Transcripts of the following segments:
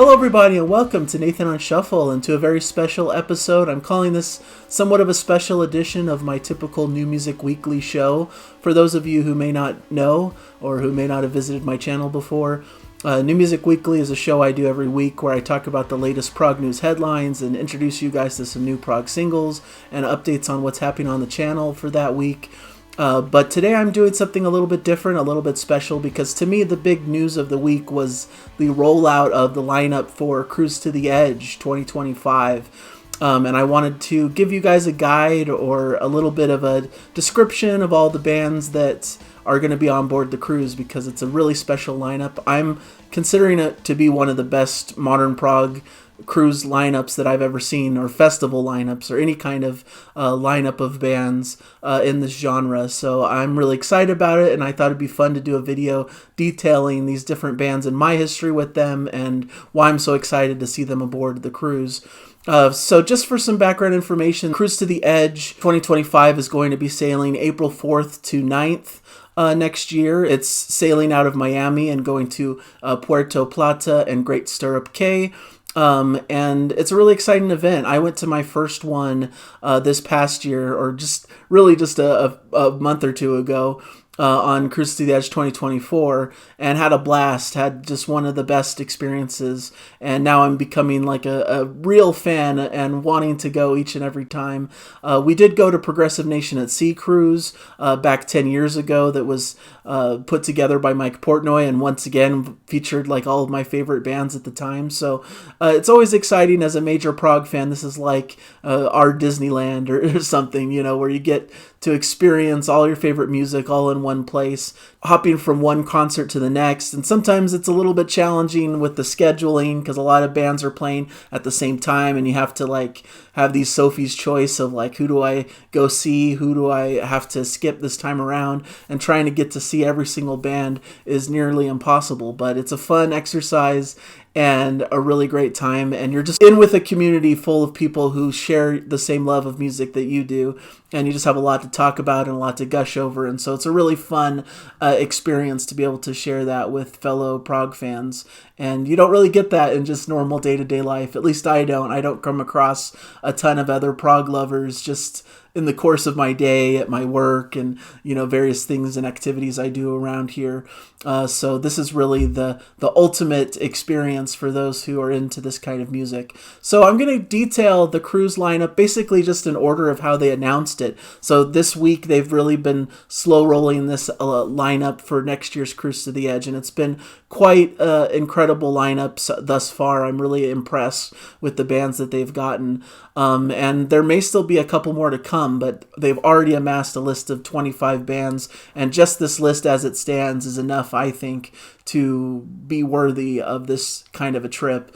Hello everybody and welcome to Nathan on Shuffle and to a very special episode. I'm calling this somewhat of a special edition of my typical New Music Weekly show. For those of you who may not know or who may not have visited my channel before, New Music Weekly is a show I do every week where I talk about the latest prog news headlines and introduce you guys to some new prog singles and updates on what's happening on the channel for that week. But today I'm doing something a little bit different, a little bit special, because to me the big news of the week was the rollout of the lineup for Cruise to the Edge 2025. And I wanted to give you guys a guide or a little bit of a description of all the bands that are going to be on board the cruise, because it's a really special lineup. I'm considering it to be one of the best modern prog cruise lineups that I've ever seen, or festival lineups, or any kind of lineup of bands in this genre. So I'm really excited about it, and I thought it'd be fun to do a video detailing these different bands and my history with them and why I'm so excited to see them aboard the cruise. So just for some background information, Cruise to the Edge 2025 is going to be sailing April 4th to 9th. Next year. It's sailing out of Miami and going to Puerto Plata and Great Stirrup Cay. And it's a really exciting event. I went to my first one this past year, or just a month or two ago, on Cruise to the Edge 2024, and had a blast, had just one of the best experiences, and now I'm becoming like a real fan and wanting to go each and every time. We did go to Progressive Nation at Sea Cruise back 10 years ago, that was put together by Mike Portnoy, and once again featured like all of my favorite bands at the time. So it's always exciting as a major prog fan. This is like our Disneyland or something, you know, where you get to experience all your favorite music all in one place, hopping from one concert to the next. And sometimes it's a little bit challenging with the scheduling, because a lot of bands are playing at the same time, and you have to like have these Sophie's choice of like, who do I go see, who do I have to skip this time around, and trying to get to see every single band is nearly impossible. But it's a fun exercise and a really great time, and you're just in with a community full of people who share the same love of music that you do, and you just have a lot to talk about and a lot to gush over. And so it's a really fun experience to be able to share that with fellow prog fans, and you don't really get that in just normal day-to-day life. At least I don't come across a ton of other prog lovers just in the course of my day at my work and, you know, various things and activities I do around here. So this is really the ultimate experience for those who are into this kind of music. So I'm going to detail the cruise lineup basically just in order of how they announced it. So this week they've really been slow rolling this lineup for next year's Cruise to the Edge, and it's been quite incredible lineups thus far. I'm really impressed with the bands that they've gotten. And there may still be a couple more to come, but they've already amassed a list of 25 bands, and just this list as it stands is enough, I think, to be worthy of this kind of a trip.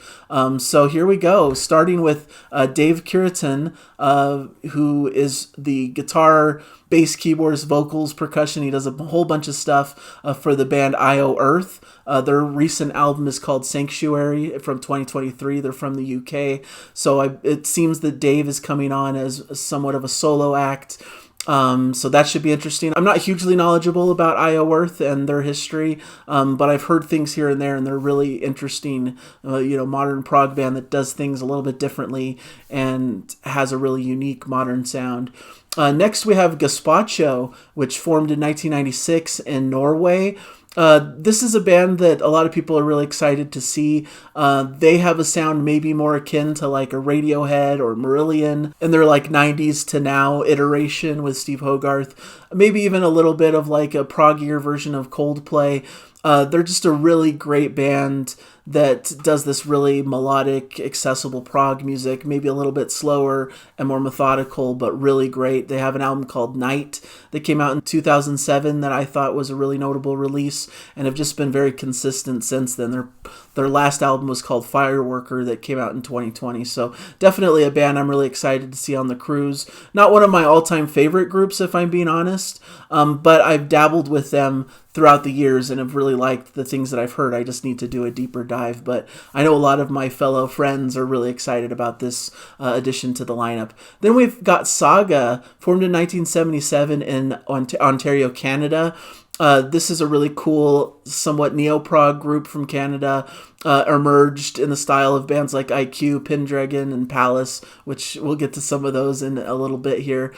So here we go, starting with Dave Curitan, who is the guitar, bass, keyboards, vocals, percussion. He does a whole bunch of stuff for the band IO Earth. Their recent album is called Sanctuary from 2023. They're from the UK. So it seems that Dave is coming on as somewhat of a solo act. So that should be interesting. I'm not hugely knowledgeable about IO Earth and their history, but I've heard things here and there, and they're really interesting. Modern prog band that does things a little bit differently and has a really unique modern sound. Next we have Gaspacho, which formed in 1996 in Norway. This is a band that a lot of people are really excited to see. They have a sound maybe more akin to like a Radiohead or Marillion, and they're like 90s to now iteration with Steve Hogarth. Maybe even a little bit of like a proggier version of Coldplay. They're just a really great band that does this really melodic, accessible prog music, maybe a little bit slower and more methodical, but really great. They have an album called Night that came out in 2007 that I thought was a really notable release, and have just been very consistent since then. Their last album was called Fireworker that came out in 2020. So definitely a band I'm really excited to see on the cruise. Not one of my all-time favorite groups, if I'm being honest, but I've dabbled with them throughout the years and have really liked the things that I've heard. I just need to do a deeper dive, but I know a lot of my fellow friends are really excited about this addition to the lineup. Then we've got Saga, formed in 1977 in Ontario, Canada. This is a really cool, somewhat neo-prog group from Canada, emerged in the style of bands like IQ, Pendragon, and Palace, which we'll get to some of those in a little bit here.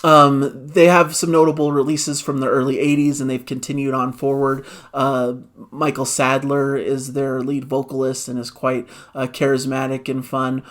They have some notable releases from the early 80s, and they've continued on forward. Michael Sadler is their lead vocalist and is quite charismatic and fun.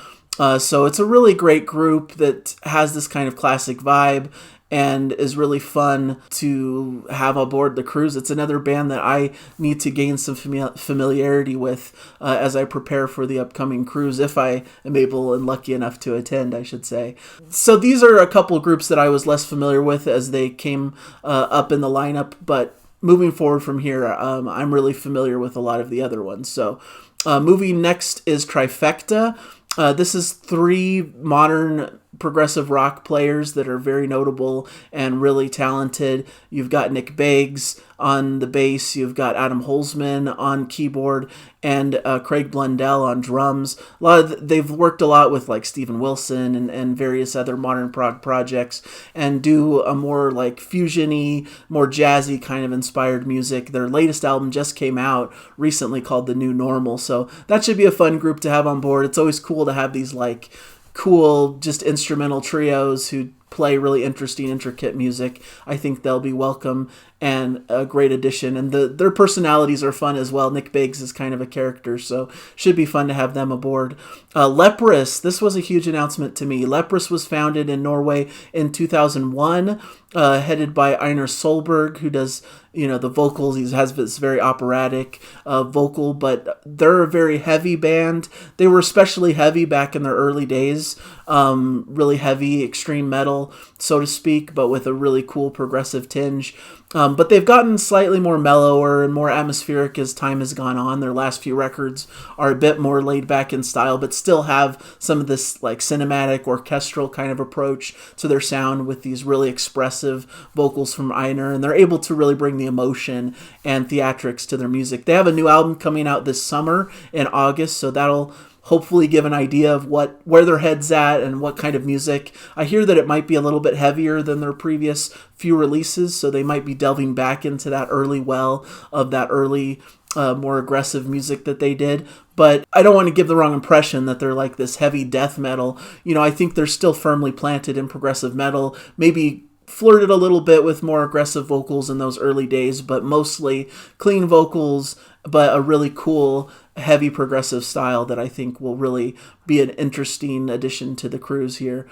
So it's a really great group that has this kind of classic vibe and is really fun to have aboard the cruise. It's another band that I need to gain some familiarity with as I prepare for the upcoming cruise, if I am able and lucky enough to attend, I should say. So these are a couple groups that I was less familiar with as they came up in the lineup, but moving forward from here, I'm really familiar with a lot of the other ones. So moving next is Trifecta. This is 3 modern progressive rock players that are very notable and really talented. You've got Nick Beggs on the bass, you've got Adam Holzman on keyboard, and Craig Blundell on drums. They've worked a lot with like Steven Wilson and various other modern prog projects, and do a more like fusion-y, more jazzy kind of inspired music. Their latest album just came out recently called The New Normal, so that should be a fun group to have on board. It's always cool to have these like cool, just instrumental trios who play really interesting, intricate music. I think they'll be welcome and a great addition. And their personalities are fun as well. Nick Beggs is kind of a character, so should be fun to have them aboard. Leprous, this was a huge announcement to me. Leprous was founded in Norway in 2001, headed by Einar Solberg, who does the vocals. He has this very operatic vocal, but they're a very heavy band. They were especially heavy back in their early days, really heavy, extreme metal, so to speak, but with a really cool progressive tinge. But they've gotten slightly more mellower and more atmospheric as time has gone on. Their last few records are a bit more laid back in style, but still have some of this like cinematic, orchestral kind of approach to their sound with these really expressive vocals from Einar, and they're able to really bring the emotion and theatrics to their music. They have a new album coming out this summer in August, so that'll hopefully give an idea of where their head's at and what kind of music. I hear that it might be a little bit heavier than their previous few releases, so they might be delving back into that early well of that early, more aggressive music that they did. But I don't want to give the wrong impression that they're like this heavy death metal. I think they're still firmly planted in progressive metal, maybe flirted a little bit with more aggressive vocals in those early days, but mostly clean vocals, but a really cool, heavy progressive style that I think will really be an interesting addition to the cruise here.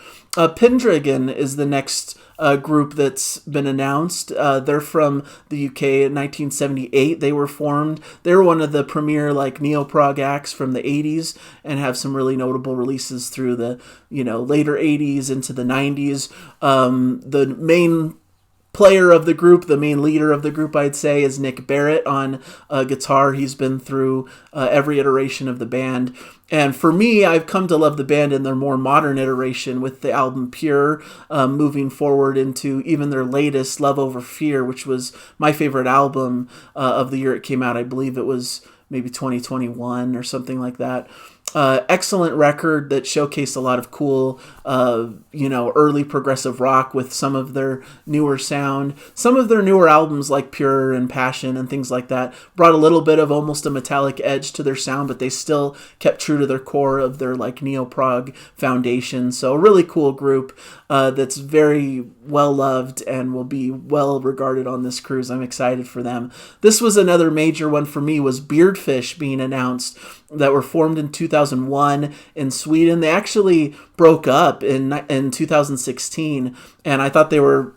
Pendragon is the next group that's been announced. They're from the UK in 1978. They were formed. They were one of the premier neo-prog acts from the 80s and have some really notable releases through the later 80s into the 90s. The main player of the group, the main leader of the group, I'd say, is Nick Barrett on guitar. He's been through every iteration of the band. And for me, I've come to love the band in their more modern iteration with the album Pure, moving forward into even their latest, Love Over Fear, which was my favorite album of the year it came out. I believe it was maybe 2021 or something like that. Excellent record that showcased a lot of cool, early progressive rock with some of their newer sound. Some of their newer albums like Pure and Passion and things like that brought a little bit of almost a metallic edge to their sound, but they still kept true to their core of their neo-prog foundation. So a really cool group that's very well loved and will be well regarded on this cruise. I'm excited for them. This was another major one for me, was Beardfish being announced, that were formed in 2001 in Sweden. They actually broke up in 2016, and I thought they were,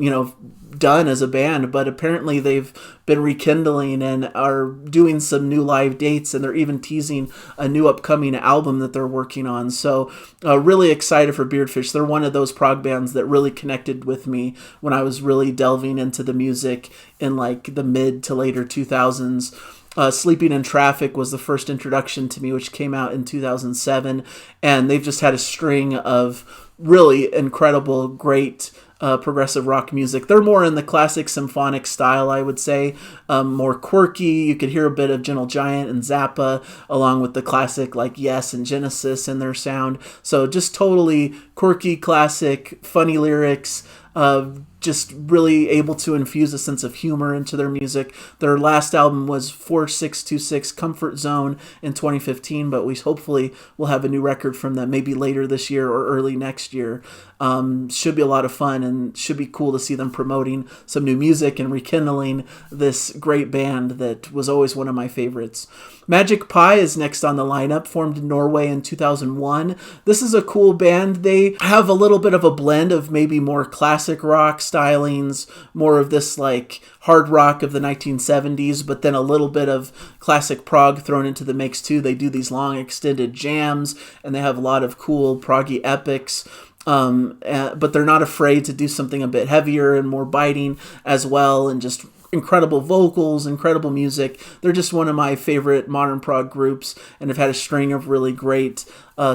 done as a band, but apparently they've been rekindling and are doing some new live dates, and they're even teasing a new upcoming album that they're working on. So really excited for Beardfish. They're one of those prog bands that really connected with me when I was really delving into the music in the mid to later 2000s. Sleeping in Traffic was the first introduction to me, which came out in 2007, and they've just had a string of really incredible, great progressive rock music. They're more in the classic symphonic style, I would say, more quirky. You could hear a bit of Gentle Giant and Zappa, along with the classic Yes and Genesis in their sound. So just totally quirky, classic, funny lyrics, just really able to infuse a sense of humor into their music. Their last album was 4626 Comfort Zone in 2015, but we hopefully will have a new record from them maybe later this year or early next year. Should be a lot of fun, and should be cool to see them promoting some new music and rekindling this great band that was always one of my favorites. Magic Pie is next on the lineup, formed in Norway in 2001. This is a cool band. They have a little bit of a blend of maybe more classic rock stylings, more of this like hard rock of the 1970s, but then a little bit of classic prog thrown into the mix too. They do these long extended jams, and they have a lot of cool proggy epics. But they're not afraid to do something a bit heavier and more biting as well, and just incredible vocals, incredible music. They're just one of my favorite modern prog groups, and have had a string of really great,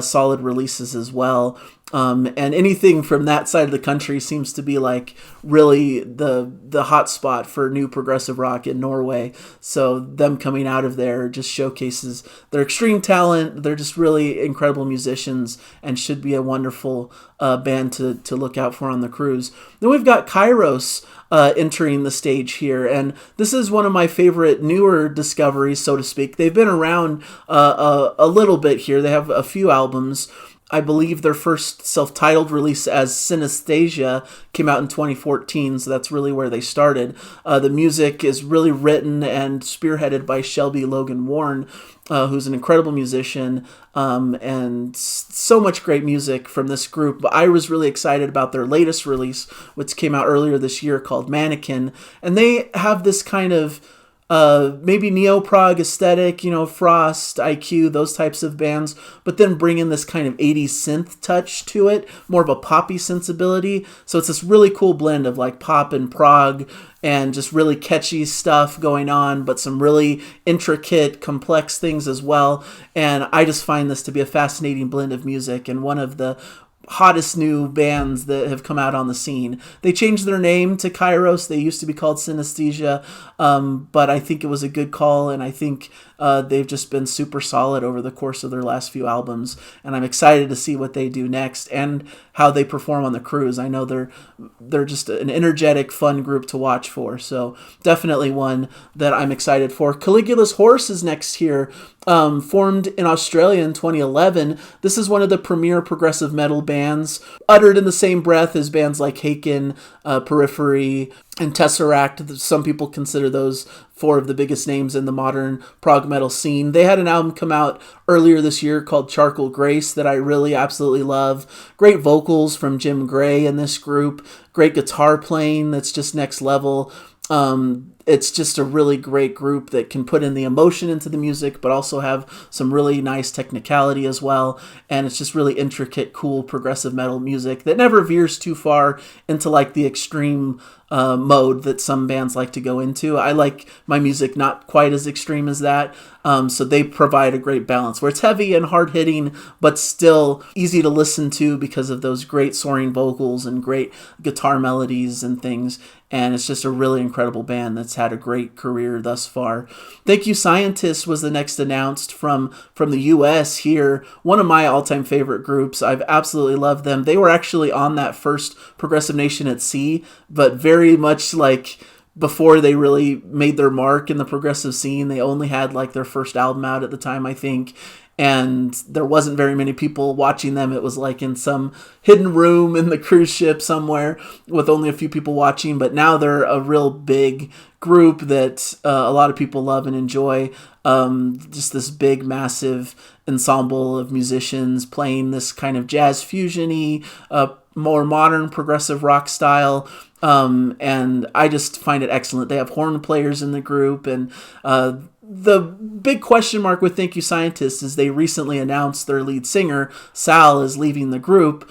solid releases as well. And anything from that side of the country seems to be like really the hot spot for new progressive rock in Norway. So them coming out of there just showcases their extreme talent. They're just really incredible musicians, and should be a wonderful band to look out for on the cruise. Then we've got Chyros entering the stage here, and this is one of my favorite newer discoveries, so to speak. They've been around a little bit here. They have a few albums. I believe their first self-titled release as Synesthesia came out in 2014, so that's really where they started. The music is really written and spearheaded by Shelby Logan Warren, who's an incredible musician, and so much great music from this group. But I was really excited about their latest release, which came out earlier this year, called Mannequin, and they have this kind of maybe neo-prog aesthetic, Frost, IQ, those types of bands, but then bring in this kind of 80s synth touch to it, more of a poppy sensibility. So it's this really cool blend of like pop and prog, and just really catchy stuff going on, but some really intricate, complex things as well. And I just find this to be a fascinating blend of music, and one of the hottest new bands that have come out on the scene. They changed their name to Chyros. They used to be called Synesthesia, but I think it was a good call, and I think they've just been super solid over the course of their last few albums, and I'm excited to see what they do next and how they perform on the cruise. I know they're just an energetic, fun group to watch for, so definitely one that I'm excited for. Caligula's Horse is next here, formed in Australia in 2011. This is one of the premier progressive metal bands, uttered in the same breath as bands like Haken, Periphery, and Tesseract. Some people consider those four of the biggest names in the modern prog metal scene. They had an album come out earlier this year called Charcoal Grace that I really absolutely love. Great vocals from Jim Gray in this group. Great guitar playing that's just next level. It's just a really great group that can put in the emotion into the music, but also have some really nice technicality as well. And it's just really intricate, cool, progressive metal music that never veers too far into like the extreme mode that some bands like to go into. I like my music not quite as extreme as that. So they provide a great balance where it's heavy and hard hitting, but still easy to listen to because of those great soaring vocals and great guitar melodies and things. And it's just a really incredible band that's had a great career thus far. Thank You Scientists was the next announced from the US here. One of my all-time favorite groups. I've absolutely loved them. They were actually on that first Progressive Nation at Sea, but very much like before they really made their mark in the progressive scene. They only had like their first album out at the time, I think. And there wasn't very many people watching them. It was like in some hidden room in the cruise ship somewhere with only a few people watching. But now they're a real big group that a lot of people love and enjoy. Just this big, massive ensemble of musicians playing this kind of jazz fusion-y, more modern progressive rock style. And I just find it excellent. They have horn players in the group, and the big question mark with Thank You Scientists is they recently announced their lead singer, Sal, is leaving the group.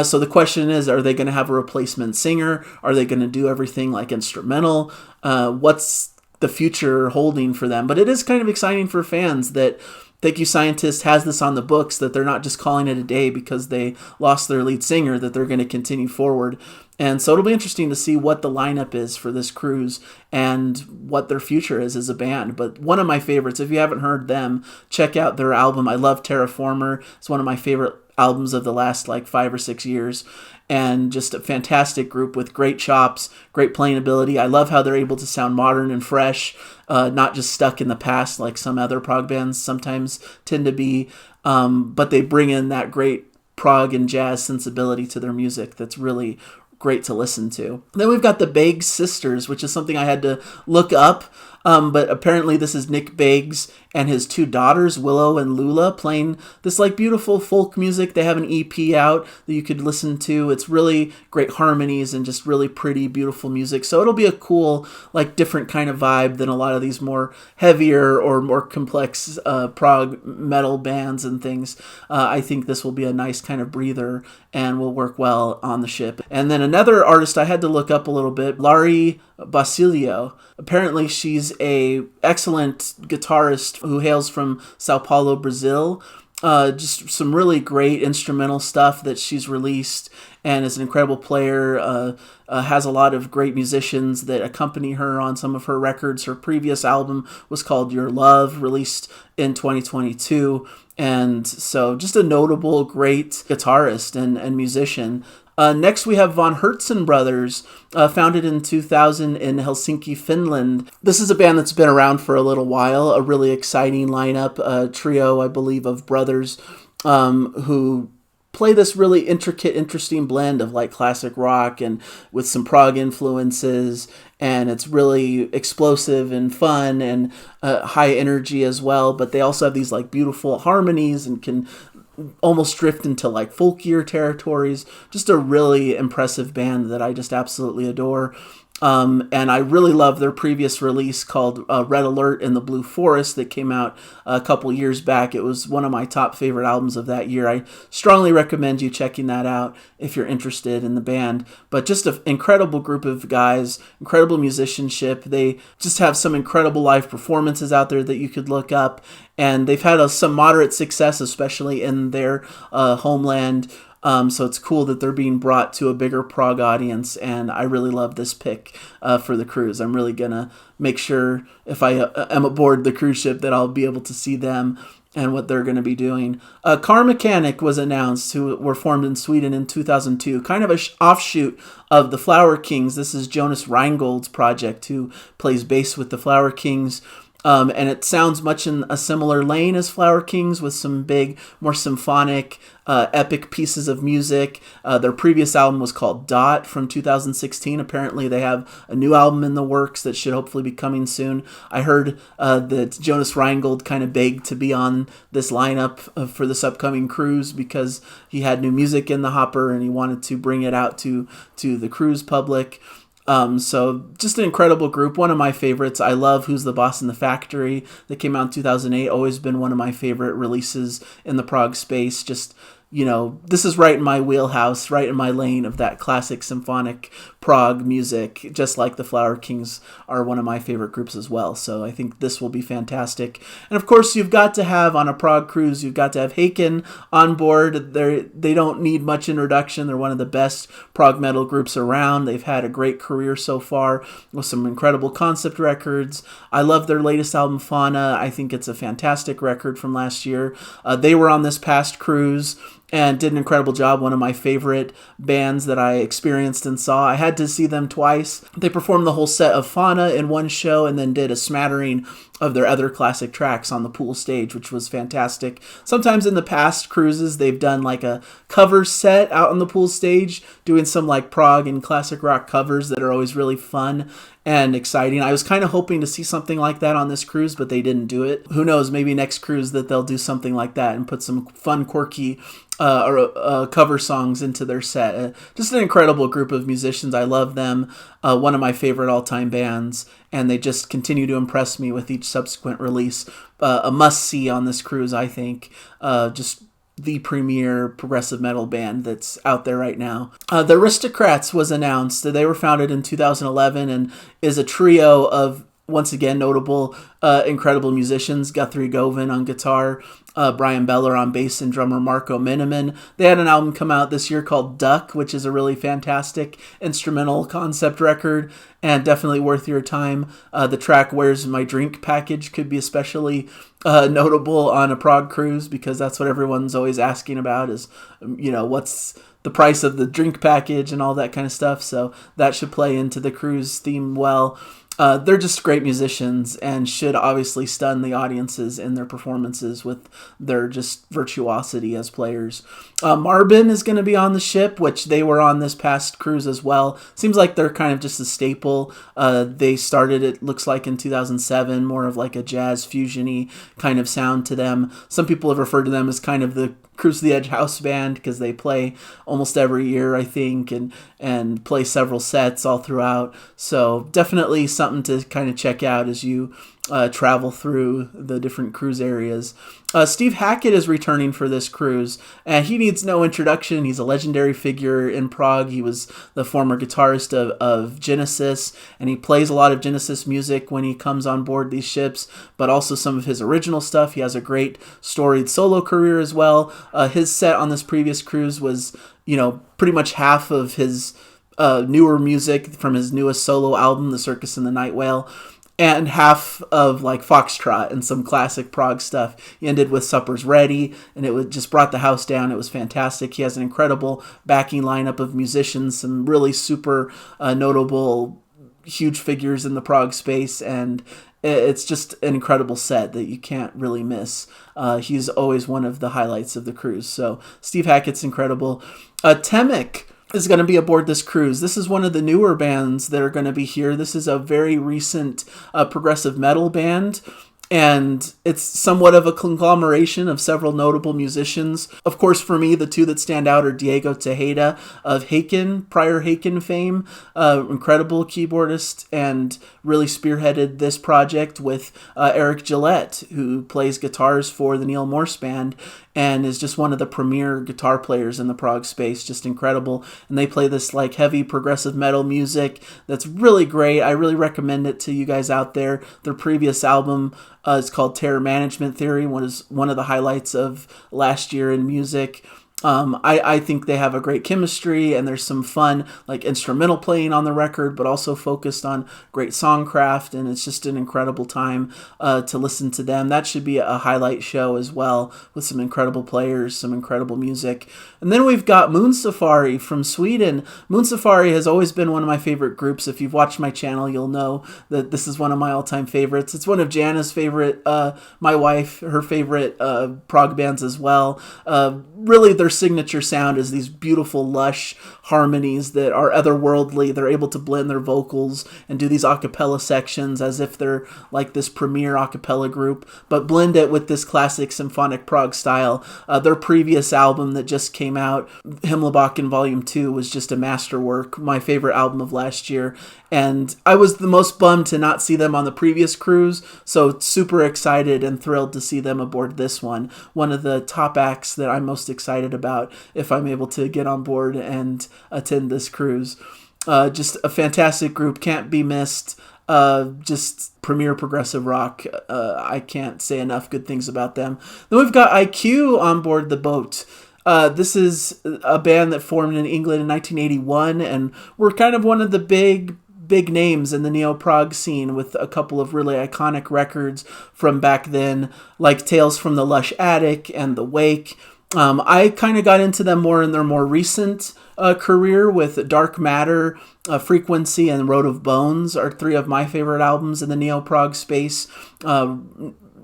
So the question is, are they going to have a replacement singer? Are they going to do everything like instrumental? What's the future holding for them? But it is kind of exciting for fans that Thank You Scientist has this on the books, that they're not just calling it a day because they lost their lead singer, that they're going to continue forward. And so it'll be interesting to see what the lineup is for this cruise and what their future is as a band. But one of my favorites, if you haven't heard them, check out their album. I love Terraformer. It's one of my favorite albums of the last like 5 or 6 years, and just a fantastic group with great chops, great playing ability. I love how they're able to sound modern and fresh, not just stuck in the past like some other prog bands sometimes tend to be, but they bring in that great prog and jazz sensibility to their music that's really great to listen to. Then we've got the Beggs Sisters, which is something I had to look up. But apparently this is Nick Beggs and his two daughters, Willow and Lula, playing this like beautiful folk music. They have an EP out that you could listen to. It's really great harmonies and just really pretty, beautiful music. So it'll be a cool, like different kind of vibe than a lot of these more heavier or more complex prog metal bands and things. I think this will be a nice kind of breather and will work well on the ship. And then another artist I had to look up a little bit, Laurie Basilio. Apparently she's a excellent guitarist who hails from Sao Paulo, Brazil. Just some really great instrumental stuff that she's released, and is an incredible player. Has a lot of great musicians that accompany her on some of her records. Her previous album was called Your Love, released in 2022. And so just a notable, great guitarist and musician. Next, we have von Herzon Brothers, founded in 2000 in Helsinki, Finland. This is a band that's been around for a little while, a really exciting lineup, a trio, I believe, of brothers who play this really intricate, interesting blend of like classic rock and with some prog influences, and it's really explosive and fun and high energy as well, but they also have these like beautiful harmonies and can almost drift into like folkier territories. Just a really impressive band that I just absolutely adore. And I really love their previous release called Red Alert in the Blue Forest that came out a couple years back. It was one of my top favorite albums of that year. I strongly recommend you checking that out if you're interested in the band. But just an incredible group of guys, incredible musicianship. They just have some incredible live performances out there that you could look up. And they've had some moderate success, especially in their homeland. So it's cool that they're being brought to a bigger prog audience, and I really love this pick for the cruise. I'm really going to make sure if I am aboard the cruise ship that I'll be able to see them and what they're going to be doing. Car Mechanic was announced, who were formed in Sweden in 2002, kind of an offshoot of the Flower Kings. This is Jonas Reingold's project, who plays bass with the Flower Kings. And it sounds much in a similar lane as Flower Kings, with some big, more symphonic, epic pieces of music. Their previous album was called Dot from 2016. Apparently they have a new album in the works that should hopefully be coming soon. I heard that Jonas Reingold kind of begged to be on this lineup for this upcoming cruise because he had new music in the hopper and he wanted to bring it out to the cruise public. So just an incredible group. One of my favorites. I love Who's the Boss in the Factory that came out in 2008. Always been one of my favorite releases in the prog space. Just, you know, this is right in my wheelhouse, right in my lane of that classic symphonic prog music, just like the Flower Kings are one of my favorite groups as well. So I think this will be fantastic. And of course, you've got to have, on a prog cruise, you've got to have Haken on board. They don't need much introduction. They're one of the best prog metal groups around. They've had a great career so far with some incredible concept records. I love their latest album, Fauna. I think it's a fantastic record from last year. They were on this past cruise and did an incredible job. One of my favorite bands that I experienced and saw. I had to see them twice. They performed the whole set of Fauna in one show and then did a smattering of their other classic tracks on the pool stage, which was fantastic. Sometimes in the past cruises, they've done like a cover set out on the pool stage, doing some like prog and classic rock covers that are always really fun and exciting. I was kind of hoping to see something like that on this cruise, but they didn't do it. Who knows, maybe next cruise that they'll do something like that and put some fun, quirky cover songs into their set. Just an incredible group of musicians. I love them. One of my favorite all-time bands, and they just continue to impress me with each subsequent release. A must-see on this cruise, I think. Just the premier progressive metal band that's out there right now. The Aristocrats was announced. They were founded in 2011 and is a trio of once again, notable, incredible musicians. Guthrie Govan on guitar, Brian Beller on bass, and drummer Marco Miniman. They had an album come out this year called Duck, which is a really fantastic instrumental concept record and definitely worth your time. The track Where's My Drink Package could be especially notable on a prog cruise, because that's what everyone's always asking about is, what's the price of the drink package and all that kind of stuff. So that should play into the cruise theme well. They're just great musicians and should obviously stun the audiences in their performances with their just virtuosity as players. Marbin is going to be on the ship, which they were on this past cruise as well. Seems like they're kind of just a staple. They started, it looks like, in 2007, more of like a jazz fusion-y kind of sound to them. Some people have referred to them as kind of the Cruise to the Edge house band, because they play almost every year, I think, and play several sets all throughout. So definitely something to kind of check out as you travel through the different cruise areas. Steve Hackett is returning for this cruise, and he needs no introduction. He's a legendary figure in prog. He was the former guitarist of Genesis, and he plays a lot of Genesis music when he comes on board these ships, but also some of his original stuff. He has a great storied solo career as well. His set on this previous cruise was, pretty much half of his newer music from his newest solo album, The Circus and the Night Whale, and half of like Foxtrot and some classic prog stuff. He ended with Supper's Ready, and it just brought the house down. It was fantastic. He has an incredible backing lineup of musicians, some really super notable, huge figures in the prog space, and it's just an incredible set that you can't really miss. He's always one of the highlights of the cruise. So Steve Hackett's incredible. Temic is going to be aboard this cruise. This is one of the newer bands that are going to be here. This is a very recent progressive metal band, and it's somewhat of a conglomeration of several notable musicians. Of course, for me, the two that stand out are Diego Tejeda of Haken, prior Haken fame, incredible keyboardist, and really spearheaded this project with Eric Gillette, who plays guitars for the Neil Morse Band, and is just one of the premier guitar players in the prog space. Just incredible. And they play this like heavy progressive metal music that's really great. I really recommend it to you guys out there. Their previous album is called Terror Management Theory, was one of the highlights of last year in music. I think they have a great chemistry, and there's some fun like instrumental playing on the record, but also focused on great songcraft, and it's just an incredible time to listen to them. That should be a highlight show as well, with some incredible players, some incredible music. And then we've got Moon Safari from Sweden. Moon Safari has always been one of my favorite groups. If you've watched my channel, you'll know that this is one of my all-time favorites. It's one of Jana's favorite, my wife, her favorite prog bands as well. Really, their signature sound is these beautiful, lush harmonies that are otherworldly. They're able to blend their vocals and do these a cappella sections as if they're like this premier a cappella group, but blend it with this classic symphonic prog style. Their previous album that just came out, Himmelbacken Volume 2, was just a masterwork, my favorite album of last year. And I was the most bummed to not see them on the previous cruise, so super excited and thrilled to see them aboard this one. One of the top acts that I'm most excited about if I'm able to get on board and attend this cruise. Just a fantastic group, can't be missed. Just premier progressive rock. I can't say enough good things about them. Then we've got IQ on board the boat. This is a band that formed in England in 1981, and we're kind of one of the big names in the neo-prog scene, with a couple of really iconic records from back then, like Tales from the Lush Attic and The Wake. I kind of got into them more in their more recent career, with Dark Matter, Frequency, and Road of Bones are three of my favorite albums in the neo-prog space.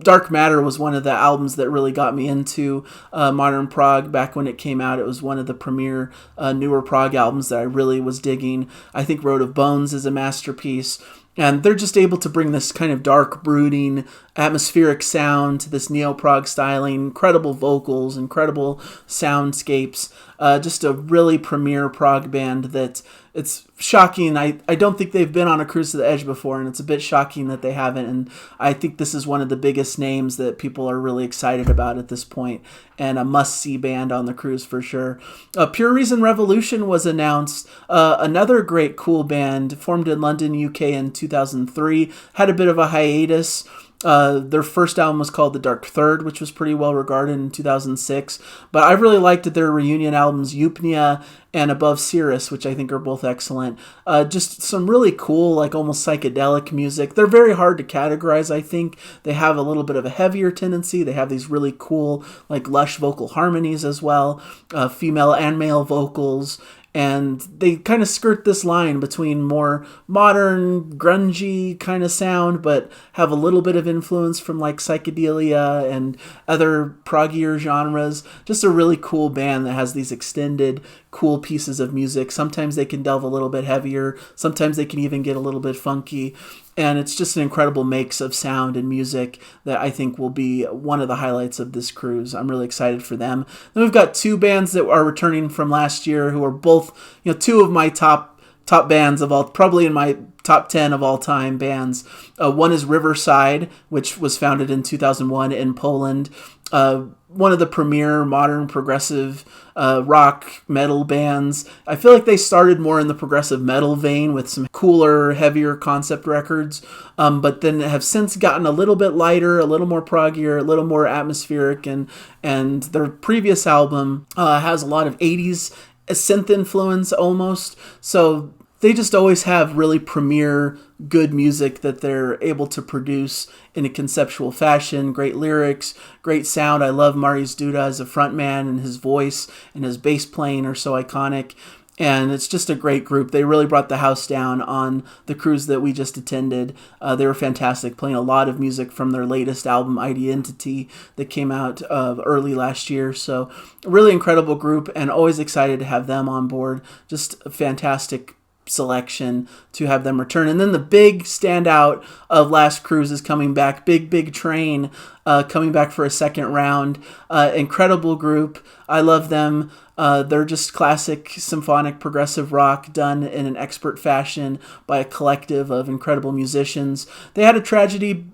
Dark Matter was one of the albums that really got me into modern prog back when it came out. It was one of the premier newer prog albums that I really was digging. I think Road of Bones is a masterpiece. And they're just able to bring this kind of dark, brooding, atmospheric sound to this neo-prog styling, incredible vocals, incredible soundscapes. Just a really premier prog band that it's shocking. I don't think they've been on a cruise to the edge before, and it's a bit shocking that they haven't. And I think this is one of the biggest names that people are really excited about at this point, and a must-see band on the cruise for sure. Pure Reason Revolution was announced. Another great, cool band formed in London, UK in 2003. Had a bit of a hiatus. Their first album was called The Dark Third, which was pretty well regarded in 2006. But I really liked their reunion albums, Eupnia and Above Chyros, which I think are both excellent. Just some really cool, like almost psychedelic music. They're very hard to categorize, I think. They have a little bit of a heavier tendency. They have these really cool, like lush vocal harmonies as well, female and male vocals. And they kind of skirt this line between more modern, grungy kind of sound, but have a little bit of influence from like psychedelia and other proggier genres. Just a really cool band that has these extended, cool pieces of music. Sometimes they can delve a little bit heavier. Sometimes they can even get a little bit funky. And it's just an incredible mix of sound and music that I think will be one of the highlights of this cruise. I'm really excited for them. Then we've got two bands that are returning from last year who are both, two of my top bands of all, probably in my top 10 of all time bands. One is Riverside, which was founded in 2001 in Poland. One of the premier modern progressive rock metal bands. I feel like they started more in the progressive metal vein with some cooler, heavier concept records, but then have since gotten a little bit lighter, a little more proggier, a little more atmospheric, and their previous album has a lot of 80s synth influence almost. So they just always have really premier, good music that they're able to produce in a conceptual fashion. Great lyrics, great sound. I love Marius Duda as a frontman, and his voice and his bass playing are so iconic. And it's just a great group. They really brought the house down on the cruise that we just attended. They were fantastic, playing a lot of music from their latest album, Identity, that came out early last year. So a really incredible group, and always excited to have them on board. Just a fantastic selection to have them return. And then the big standout of last cruise is coming back. Big Train coming back for a second round. Incredible group. I love them. They're just classic symphonic progressive rock done in an expert fashion by a collective of incredible musicians. They had a tragedy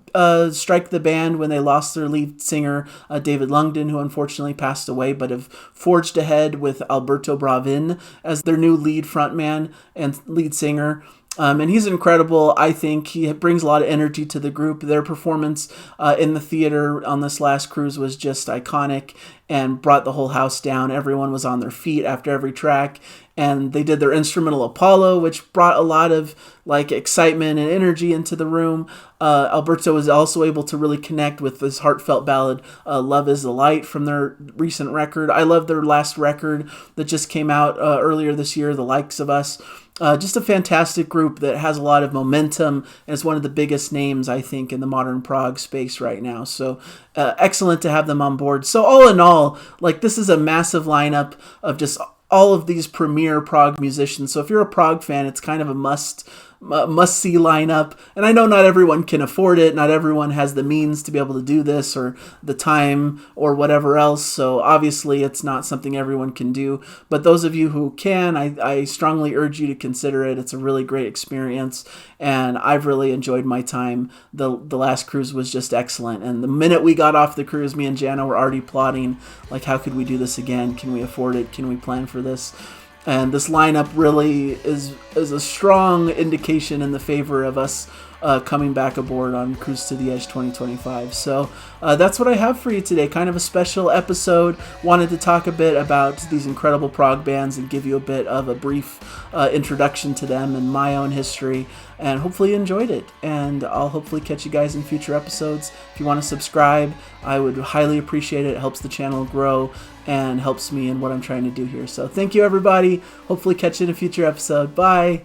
strike the band when they lost their lead singer, David Lungden, who unfortunately passed away, but have forged ahead with Alberto Bravin as their new lead frontman and lead singer. And he's incredible. I think he brings a lot of energy to the group. Their performance in the theater on this last cruise was just iconic and brought the whole house down. Everyone was on their feet after every track. And they did their instrumental Apollo, which brought a lot of like excitement and energy into the room. Alberto was also able to really connect with this heartfelt ballad, Love is the Light, from their recent record. I love their last record that just came out earlier this year, The Likes of Us. Just a fantastic group that has a lot of momentum and is one of the biggest names, I think, in the modern prog space right now. So excellent to have them on board. So all in all, like, this is a massive lineup of just all of these premier prog musicians. So if you're a prog fan, it's kind of a must-see lineup. And I know not everyone can afford it. Not everyone has the means to be able to do this or the time or whatever else. So obviously it's not something everyone can do. But those of you who can, I strongly urge you to consider it. It's a really great experience. And I've really enjoyed my time. The last cruise was just excellent. And the minute we got off the cruise, me and Jana were already plotting, like, how could we do this again? Can we afford it? Can we plan for this? And this lineup really is a strong indication in the favor of us coming back aboard on Cruise to the Edge 2025. So that's what I have for you today. Kind of a special episode. Wanted to talk a bit about these incredible prog bands and give you a bit of a brief introduction to them and my own history. And hopefully you enjoyed it. And I'll hopefully catch you guys in future episodes. If you want to subscribe, I would highly appreciate it. It helps the channel grow and helps me in what I'm trying to do here. So thank you, everybody. Hopefully catch you in a future episode. Bye.